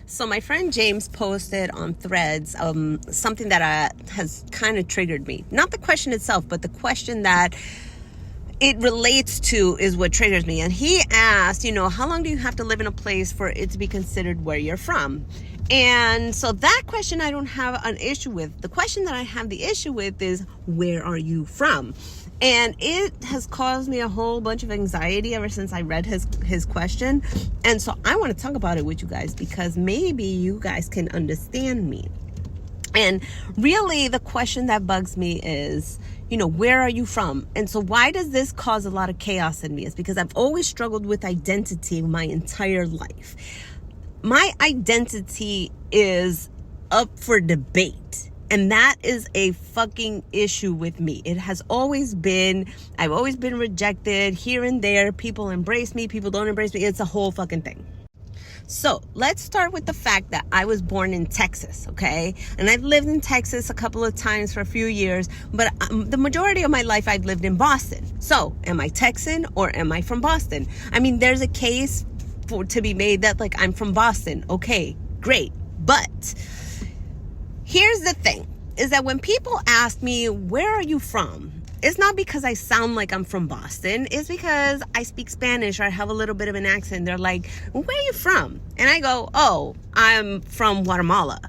So my friend James posted on Threads something that has kind of triggered me. Not the question itself, but the question that it relates to is what triggers me. And he asked, how long do you have to live in a place for it to be considered where you're from? And so that question I don't have an issue with. The question that I have the issue with is, where are you from? And it has caused me a whole bunch of anxiety ever since I read his question. And so I want to talk about it with you guys because maybe you guys can understand me. And really the question that bugs me is, where are you from? And so why does this cause a lot of chaos in me? It's because I've always struggled with identity my entire life. My identity is up for debate. And that is a fucking issue with me. It has always been. I've always been rejected here and there. People embrace me. People don't embrace me. It's a whole fucking thing. So let's start with the fact that I was born in Texas, okay? And I've lived in Texas a couple of times for a few years, but the majority of my life I've lived in Boston. So am I Texan or am I from Boston? I mean, there's a case to be made that I'm from Boston. Okay, great. But here's the thing, is that when people ask me, where are you from? It's not because I sound like I'm from Boston. It's because I speak Spanish or I have a little bit of an accent. They're like, where are you from? And I go, oh, I'm from Guatemala.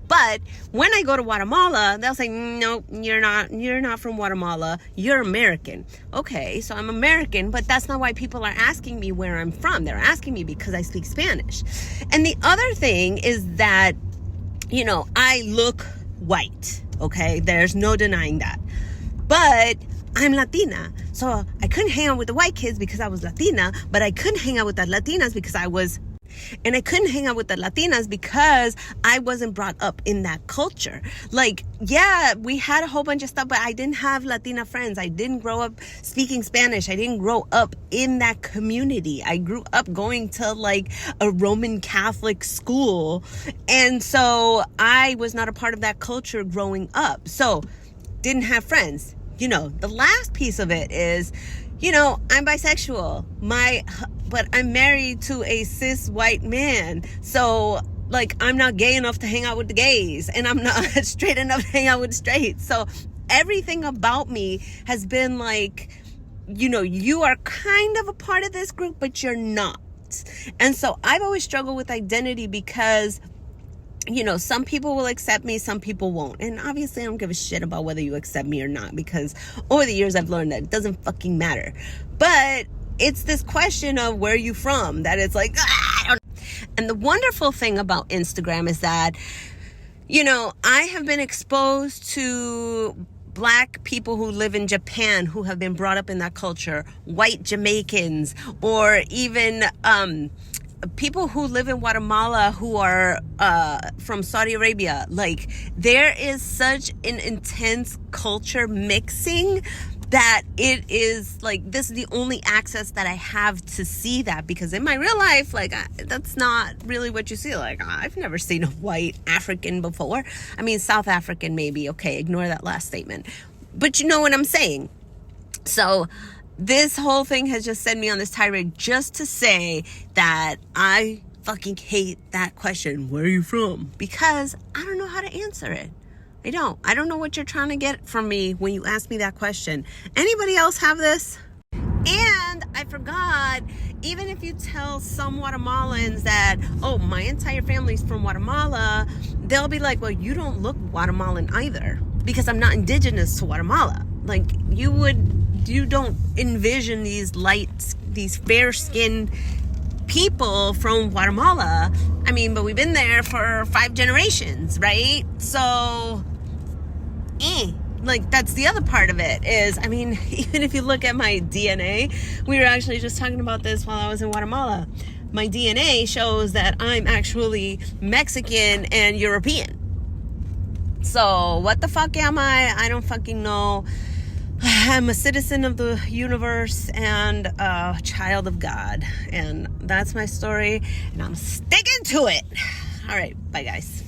But when I go to Guatemala, they'll say, no, you're not from Guatemala. You're American. Okay, so I'm American, but that's not why people are asking me where I'm from. They're asking me because I speak Spanish. And the other thing is that, I look white, okay? There's no denying that. But I'm Latina. So I couldn't hang out with the white kids because I was Latina, but I couldn't hang out with the Latinas because I couldn't hang out with the Latinas because I wasn't brought up in that culture. We had a whole bunch of stuff, but I didn't have Latina friends. I didn't grow up speaking Spanish. I didn't grow up in that community. I grew up going to a Roman Catholic school. And so I was not a part of that culture growing up. So didn't have friends. The last piece of it is, I'm bisexual. But I'm married to a cis white man. So I'm not gay enough to hang out with the gays, and I'm not straight enough to hang out with straights. So everything about me has been you are kind of a part of this group, but you're not. And so I've always struggled with identity because some people will accept me, some people won't. And obviously I don't give a shit about whether you accept me or not, because over the years I've learned that it doesn't fucking matter. But it's this question of where you from that it's I don't know. And the wonderful thing about Instagram is that, I have been exposed to Black people who live in Japan who have been brought up in that culture, white Jamaicans, or even people who live in Guatemala who are from Saudi Arabia. There is such an intense culture mixing that it is this is the only access that I have to see that, because in my real life that's not really what you see. I've never seen a white African before. I mean, South African maybe, okay, ignore that last statement, but you know what I'm saying. So this whole thing has just sent me on this tirade just to say that I fucking hate that question, where are you from? Because I don't know how to answer it. I don't know what you're trying to get from me when you ask me that question. Anybody else have this? And I forgot, even if you tell some Guatemalans that, oh, my entire family's from Guatemala, they'll be like, well, you don't look Guatemalan either, because I'm not indigenous to Guatemala. You don't envision these fair-skinned people from Guatemala. I mean, but we've been there for 5 generations, right? So, that's the other part of it is, I mean, even if you look at my DNA, we were actually just talking about this while I was in Guatemala. My DNA shows that I'm actually Mexican and European. So what the fuck am I? I don't fucking know. I'm a citizen of the universe and a child of God. And that's my story. And I'm sticking to it. All right. Bye, guys.